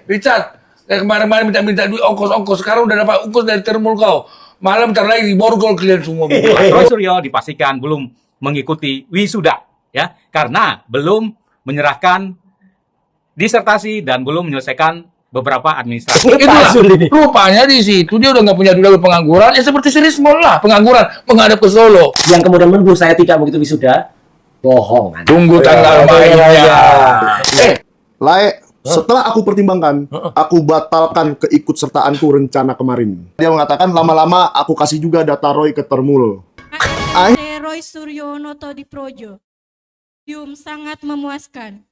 Richard, kemarin-kemarin minta duit ongkos-ongkos, sekarang udah dapat ongkos dari termul kau. Malam bentar lagi di borgol kalian semua. Roy Suryo dipastikan belum mengikuti wisuda, ya, karena belum menyerahkan disertasi dan belum menyelesaikan beberapa administrasi. Itulah, rupanya di situ dia udah nggak punya duit pengangguran, ya seperti si Rismon lah, pengangguran menghadap ke Solo. Yang kemudian menuduh saya tidak begitu wisuda, bohong. Tunggu tanggal mainnya. Lae, setelah aku pertimbangkan, aku batalkan keikutsertaanku rencana kemarin. Dia mengatakan lama-lama aku kasih juga data Roy ke Termul. Roy Suryo Noto di Projo. Sangat memuaskan.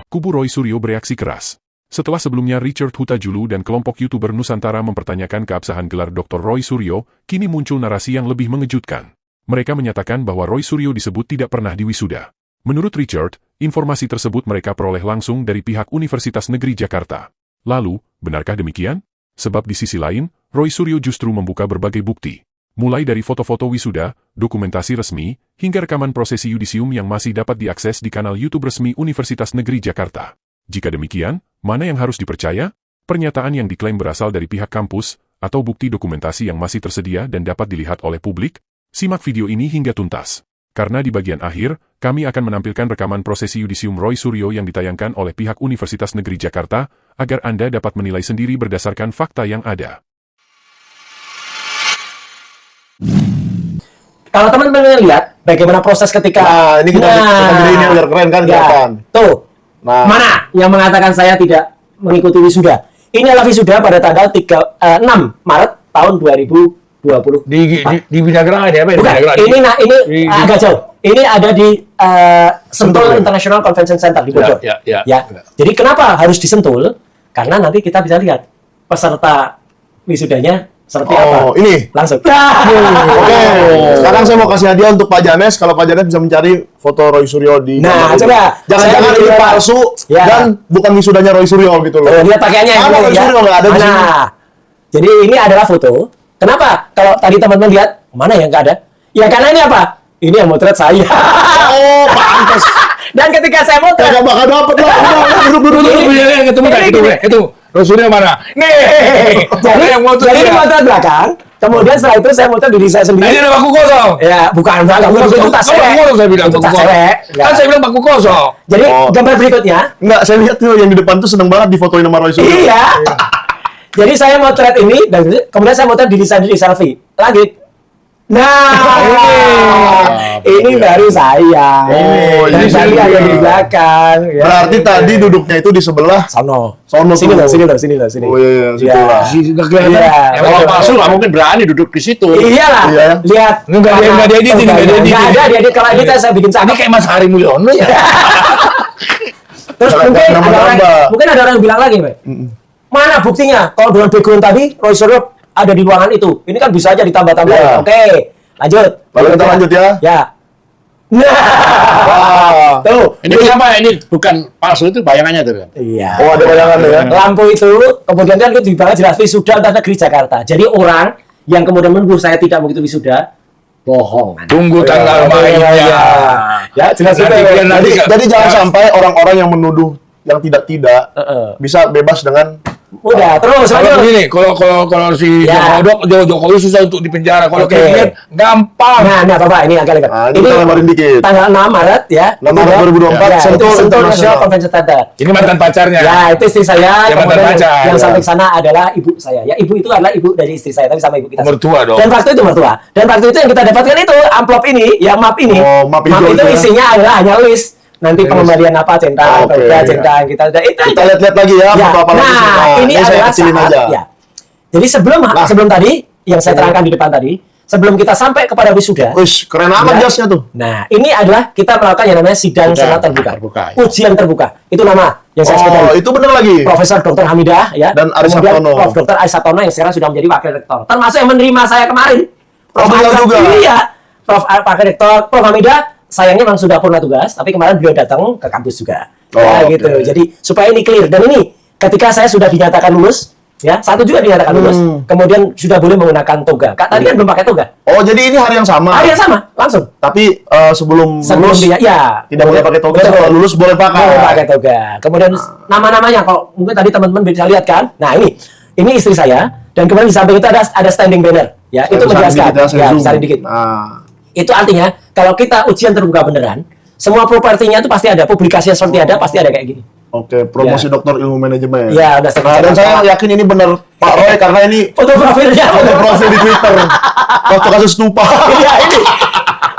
Kubu Roy Suryo bereaksi keras. Setelah sebelumnya Richard Hutajulu dan kelompok YouTuber Nusantara mempertanyakan keabsahan gelar Dr. Roy Suryo, kini muncul narasi yang lebih mengejutkan. Mereka menyatakan bahwa Roy Suryo disebut tidak pernah diwisuda. Menurut Richard, informasi tersebut mereka peroleh langsung dari pihak Universitas Negeri Jakarta. Lalu, benarkah demikian? Sebab di sisi lain, Roy Suryo justru membuka berbagai bukti. Mulai dari foto-foto wisuda, dokumentasi resmi, hingga rekaman prosesi yudisium yang masih dapat diakses di kanal YouTube resmi Universitas Negeri Jakarta. Jika demikian, mana yang harus dipercaya? Pernyataan yang diklaim berasal dari pihak kampus, atau bukti dokumentasi yang masih tersedia dan dapat dilihat oleh publik? Simak video ini hingga tuntas. Karena di bagian akhir, kami akan menampilkan rekaman prosesi yudisium Roy Suryo yang ditayangkan oleh pihak Universitas Negeri Jakarta, agar Anda dapat menilai sendiri berdasarkan fakta yang ada. Kalau teman-teman lihat bagaimana proses ketika Ini kita ini biar keren kan, kelihatan. Tuh. Nah, Mana yang mengatakan saya tidak mengikuti wisuda? Ini adalah wisuda pada tanggal 6 Maret tahun 2020. Di Binagrang ada apa? Bukan, ini agak jauh. Ini ada di Sentul International Convention Center di Bogor. Ya. Jadi kenapa harus di Sentul? Karena nanti kita bisa lihat peserta wisudanya seperti apa. Ini. Langsung. Oke. Sekarang saya mau kasih hadiah untuk Pak Janes. Kalau Pak Janes bisa mencari foto Roy Suryo di. Nah, coba. Jangan-jangan ini palsu dan bukan wisudanya Roy Suryo gitu loh. Lihat pakaiannya yang Roy Suryo nggak ada di sini. Jadi ini adalah foto. Kenapa? Kalau tadi teman-teman lihat, mana yang nggak ada? Ya karena ini apa? Ini yang motret saya. Oh, pantas. Dan ketika saya motret, Gak bakal dapet lah. Duduk. Itu Roy mana? Nih. jadi ini motret belakang. Kemudian setelah itu saya motret diri saya sendiri. Ini ada baku kosong. Ya, bukan belakang. Itu tas cewek. Saya bilang Itu baku tas kosong. cewek. Kan saya bilang baku kosong. Jadi gambar berikutnya. Enggak, saya lihat tuh yang di depan tuh seneng banget difotoin sama Roy Suryo. Iya. Jadi saya motret ini, dan kemudian saya motret diri saya sendiri selfie. Lanjut. Nah, ini baru saya. Ini tadi ada di belakang. Ya. Berarti tadi duduknya itu di sebelah Sono. sini loh. Oh iya, situ lah. Iya. Kalau palsu nggak mungkin berani duduk di situ. Iyalah. Iya. Lihat. Nggak ada edit ini, nggak ada edit. Nggak ada edit. Kalau edit saya bikin Ini kayak Mas Hari Mulyono ya. Terus mungkin ada orang yang bilang lagi, Mbak. Mana buktinya? Kalau dengan background tadi, Roy Suryo ada di ruangan itu. Ini kan bisa aja ditambah-tambah. Ya. Oke, lanjut. Lalu kita lanjut ya. Ya. Nah, tuh. Ini apa? Ini bukan palsu, itu bayangannya tuh kan? Iya. Oh, ada bayangan ya. Lampu itu, kemudian kan itu dibahas jelas wisuda antar negeri Jakarta. Jadi orang yang kemudian menuduh saya tidak begitu wisuda, bohong. Tunggu tanggal mainnya. Ya, jelas itu. Jadi jangan sampai orang-orang yang menuduh yang tidak bisa bebas dengan Udah, terus Kalau lanjut. begini, kalau si Ya. Jokowi susah untuk dipenjara. Kalau Kevin gampang. Nah, Bapak, ini agak dekat. Nah, ini kita gambarin dikit. Tanggal 6 Maret ya. 6 Maret 2024, Ya, Sentul itu Sentul International National Convention Center. Ini mantan pacarnya. Ya, itu istri saya. Ya, mantan Kemudian pacar. yang Ya. sampai sana adalah ibu saya. Ya, ibu itu adalah ibu dari istri saya, tapi sama ibu kita. Mertua dong. Dan waktu itu mertua. Dan waktu itu yang kita dapatkan itu amplop ini, ya map ini. Oh, map hijau itu itu ya. isinya adalah hanya list. Nanti pengembalian apa centang, Oke, kerja ya. centang kita udah itu. kita lihat-lihat lagi ya, Ya, foto apa lagi sih. nah, ini saya adalah kecilin saat, aja. ya. Jadi sebelum tadi yang saya terangkan di depan tadi, sebelum kita sampai kepada wisuda. Wih, keren amat Ya. jasnya tuh. Nah, ini adalah kita melakukan yang namanya sidang senat terbuka. ya. Ujian terbuka. Itu nama yang saya sebut Oh, tadi. itu bener lagi. Profesor Dr. Hamidah ya. Dan Aris Kemudian Sabtono. Prof. Dr. Aris Sabtono yang sekarang sudah menjadi wakil rektor. Termasuk yang menerima saya kemarin. beliau Aris- juga. Iya. Wakil rektor Prof. Hamidah sayangnya memang sudah purna tugas, tapi kemarin beliau datang ke kampus juga. Oh, Ya, oke. gitu. Jadi supaya ini clear. Dan ini ketika saya sudah dinyatakan lulus, Ya, satu juga dinyatakan lulus. Kemudian sudah boleh menggunakan toga. Kak, tadi kan belum pakai toga. Oh, jadi ini hari yang sama. Hari yang sama, langsung. Tapi sebelum Sebelum lulus dia, ya. tidak boleh pakai toga, Betul. setelah lulus boleh pakai. Boleh pakai toga. Kemudian nama-namanya, kalau mungkin tadi teman-teman bisa lihat kan. Nah, ini istri saya. Dan kemudian di samping itu ada standing banner. Ya, itu menjelaskan. Ya, besar dikit. Nah, Itu artinya kalau kita ujian terbuka beneran, semua propertinya itu pasti ada, publikasinya seperti ada, pasti ada kayak gini. oke, promosi doktor ilmu manajemen. Ya, udah Nah, dan saya yakin ini benar Pak Roy karena ini Foto profilnya. foto profil di Twitter. Waktu kasus Stupa. Iya, ini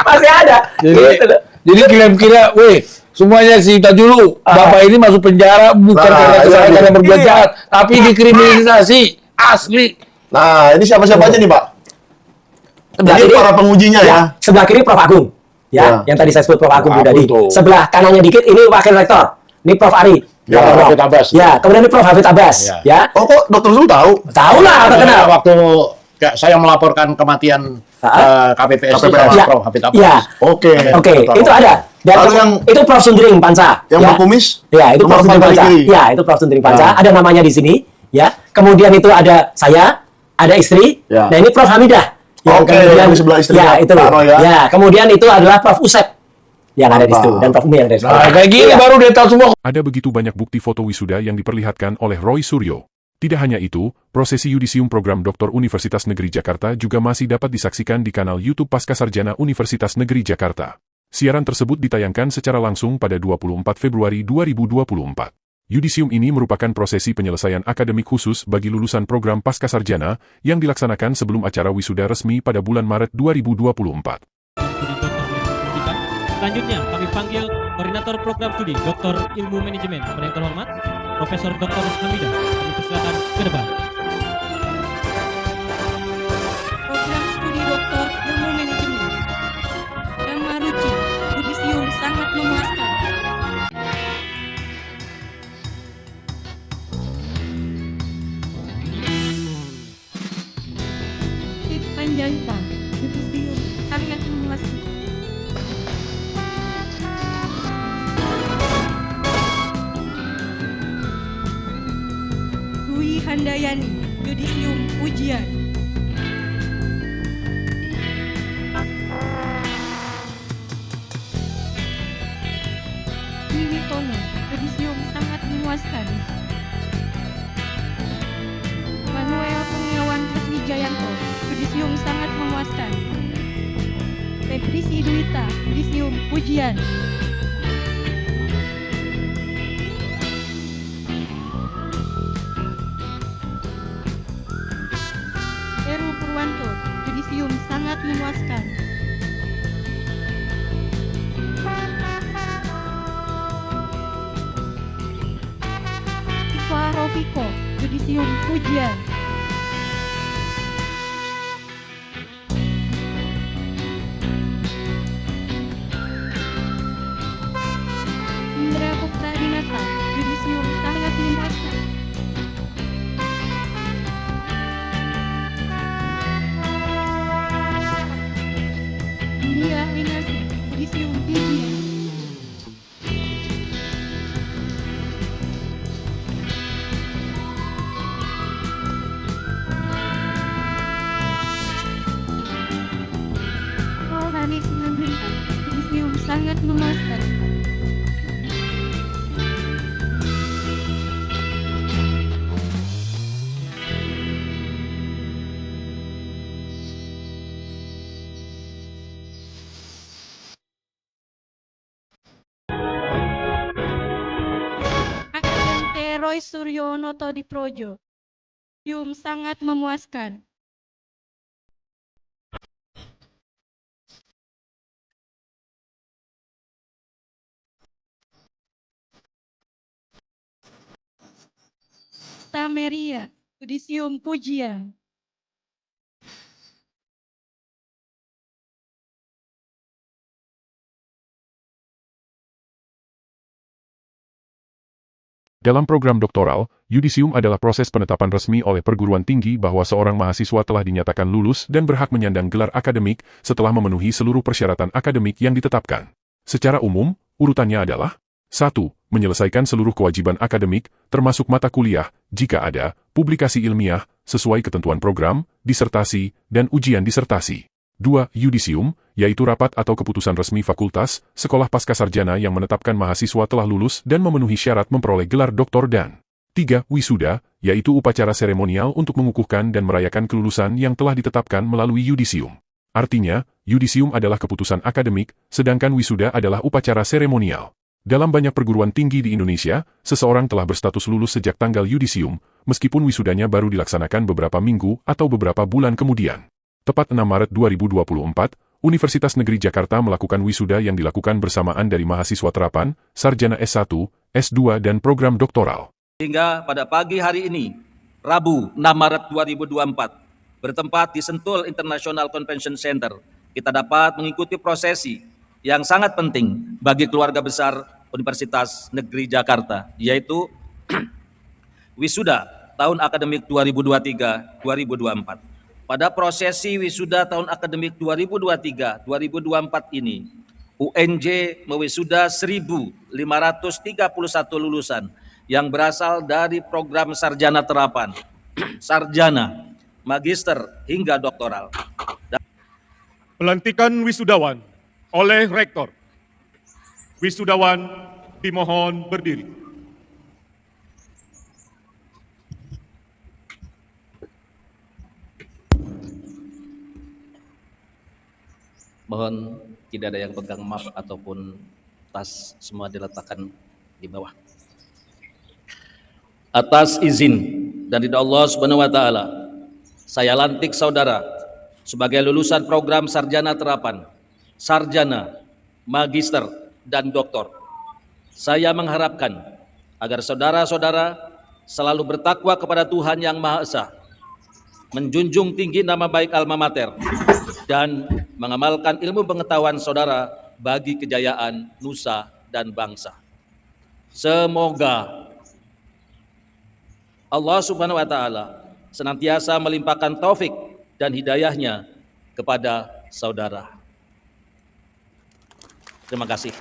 masih ada. Jadi, Gitu loh. jadi kira-kira, semuanya cerita dulu. Bapak ini masuk penjara bukan Nah, karena kesalahan iya. yang berbuat Iya. jahat, tapi dikriminalisasi. Asli. Nah, ini siapa-siapa aja nih, Pak? Sebelah Jadi kiri, para pengujinya ya. sebelah kiri Prof Agung. Ya. Yang tadi saya sebut Prof Agung Prof tadi. Agung tuh. Sebelah kanannya dikit ini Wakil Rektor. Ini Prof Ari. Ya, Prof. Hafid Abbas. Ya, kemudian ini Prof Hafid Abbas. Ya. Ya. Oh, kok Dokter Zul tahu? Tahu lah, terkenal. Waktu saya melaporkan kematian KPPS itu KPPS. sama Ya. Prof Hafid Abbas. Iya. Oke. Oke, tahu. itu ada. Dan Lalu yang- itu Prof Sundring Panca. Yang ya. berkumis? Ya, itu Prof Nomor Sundring paling Panca. kiri. Ya, itu Prof Sundring Panca. Ya. Ada namanya di sini. Ya. Kemudian itu ada saya, ada istri. Ya. Nah, ini Prof Hamidah. Oke, yang di sebelah istrinya, Ya, itu. Pak Roy, ya. Ya, kemudian itu adalah Prof Usep yang ada di situ Mantap. dan Prof Umi yang ada di situ. Nah, kayak gini baru dia tahu semua. Ada begitu banyak bukti foto wisuda yang diperlihatkan oleh Roy Suryo. Tidak hanya itu, prosesi yudisium program Doktor Universitas Negeri Jakarta juga masih dapat disaksikan di kanal YouTube Pascasarjana Universitas Negeri Jakarta. Siaran tersebut ditayangkan secara langsung pada 24 Februari 2024. Yudisium ini merupakan prosesi penyelesaian akademik khusus bagi lulusan program Pascasarjana yang dilaksanakan sebelum acara wisuda resmi pada bulan Maret 2024. Studi Doktor Pendidikan. Selanjutnya kami panggil koordinator program studi Doktor Ilmu Manajemen pada yang terhormat Profesor Dr. Hamidah. Kami persilakan ke depan. Program studi Doktor Ilmu Manajemen. Dhamma Ruci, yudisium sangat memuaskan. Panjaitan, yudisium sangat memuaskan. Dwi Handayani, yudisium ujian. Wiwi Tono, yudisium sangat memuaskan. Manuel Kurniawan Wiswijayanto, yudisium sangat memuaskan. Febri Siduita, yudisium ujian. Heru Purwanto, yudisium sangat memuaskan. Iva Rofiko, yudisium ujian. Indra Putra Dinata, yudisium sangat memuaskan. India Winarsi, yudisium ujian. Rohani Simanjuntak, yudisium sangat memuaskan. Akademik Roy Suryono Todiprojo, yudisium sangat memuaskan. Tameria, yudisium pujian. Dalam program doktoral, yudisium adalah proses penetapan resmi oleh perguruan tinggi bahwa seorang mahasiswa telah dinyatakan lulus dan berhak menyandang gelar akademik setelah memenuhi seluruh persyaratan akademik yang ditetapkan. Secara umum, urutannya adalah 1. menyelesaikan seluruh kewajiban akademik, termasuk mata kuliah, jika ada, publikasi ilmiah, sesuai ketentuan program, disertasi, dan ujian disertasi. 2. Yudisium, yaitu rapat atau keputusan resmi fakultas, sekolah pascasarjana yang menetapkan mahasiswa telah lulus dan memenuhi syarat memperoleh gelar doktor dan 3. Wisuda, yaitu upacara seremonial untuk mengukuhkan dan merayakan kelulusan yang telah ditetapkan melalui yudisium. Artinya, yudisium adalah keputusan akademik, sedangkan wisuda adalah upacara seremonial. Dalam banyak perguruan tinggi di Indonesia, seseorang telah berstatus lulus sejak tanggal yudisium, meskipun wisudanya baru dilaksanakan beberapa minggu atau beberapa bulan kemudian. Tepat 6 Maret 2024, Universitas Negeri Jakarta melakukan wisuda yang dilakukan bersamaan dari mahasiswa terapan, sarjana S1, S2 dan program doktoral. Hingga pada pagi hari ini, Rabu 6 Maret 2024, bertempat di Sentul International Convention Center, kita dapat mengikuti prosesi yang sangat penting bagi keluarga besar Universitas Negeri Jakarta, yaitu wisuda tahun akademik 2023-2024. Pada prosesi wisuda tahun akademik 2023-2024 ini, UNJ mewisuda 1.531 lulusan yang berasal dari program sarjana terapan, sarjana, magister, hingga doktoral. Pelantikan wisudawan oleh Rektor. Wisudawan dimohon berdiri. Mohon tidak ada yang pegang map ataupun tas, semua diletakkan di bawah. Atas izin dari Allah Subhanahu wa taala, saya lantik saudara sebagai lulusan program sarjana terapan, sarjana, magister, dan doktor. Saya mengharapkan agar saudara-saudara selalu bertakwa kepada Tuhan Yang Maha Esa, menjunjung tinggi nama baik alma mater, dan mengamalkan ilmu pengetahuan saudara bagi kejayaan nusa dan bangsa. Semoga Allah Subhanahu wa taala senantiasa melimpahkan taufik dan hidayahnya kepada saudara. Terima kasih.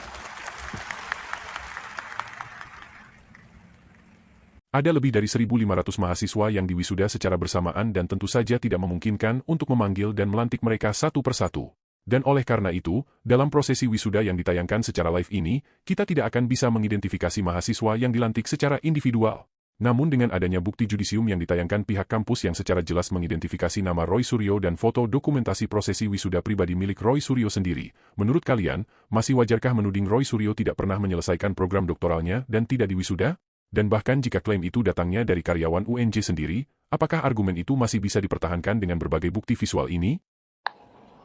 Ada lebih dari 1.500 mahasiswa yang diwisuda secara bersamaan dan tentu saja tidak memungkinkan untuk memanggil dan melantik mereka satu persatu. Dan oleh karena itu, dalam prosesi wisuda yang ditayangkan secara live ini, kita tidak akan bisa mengidentifikasi mahasiswa yang dilantik secara individual. Namun dengan adanya bukti judisium yang ditayangkan pihak kampus yang secara jelas mengidentifikasi nama Roy Suryo dan foto dokumentasi prosesi wisuda pribadi milik Roy Suryo sendiri, menurut kalian, masih wajarkah menuding Roy Suryo tidak pernah menyelesaikan program doktoralnya dan tidak diwisuda? Dan bahkan jika klaim itu datangnya dari karyawan UNJ sendiri, apakah argumen itu masih bisa dipertahankan dengan berbagai bukti visual ini?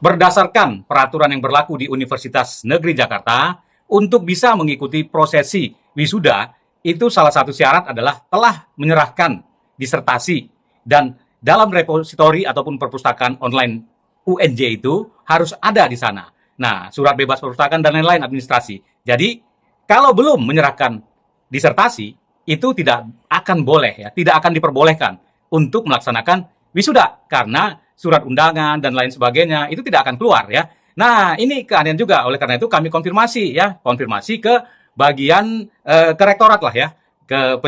Berdasarkan peraturan yang berlaku di Universitas Negeri Jakarta, untuk bisa mengikuti prosesi wisuda, itu salah satu syarat adalah telah menyerahkan disertasi. Dan dalam repositori ataupun perpustakaan online UNJ itu harus ada di sana. Nah, surat bebas perpustakaan dan lain-lain administrasi. Jadi, kalau belum menyerahkan disertasi, itu tidak akan boleh, ya, tidak akan diperbolehkan untuk melaksanakan wisuda karena surat undangan dan lain sebagainya itu tidak akan keluar, ya. Nah, ini keanehan juga. Oleh karena itu kami konfirmasi, ya, konfirmasi ke bagian ke rektorat lah, ya, ke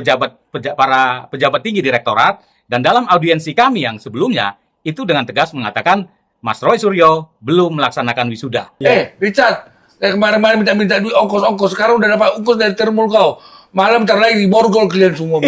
para pejabat tinggi di rektorat, dan dalam audiensi kami yang sebelumnya itu dengan tegas mengatakan Mas Roy Suryo belum melaksanakan wisuda. Richard, kemarin-kemarin minta duit ongkos-ongkos, sekarang udah dapat ongkos dari termul kau. Malam ntar lagi di borgol kalian semua.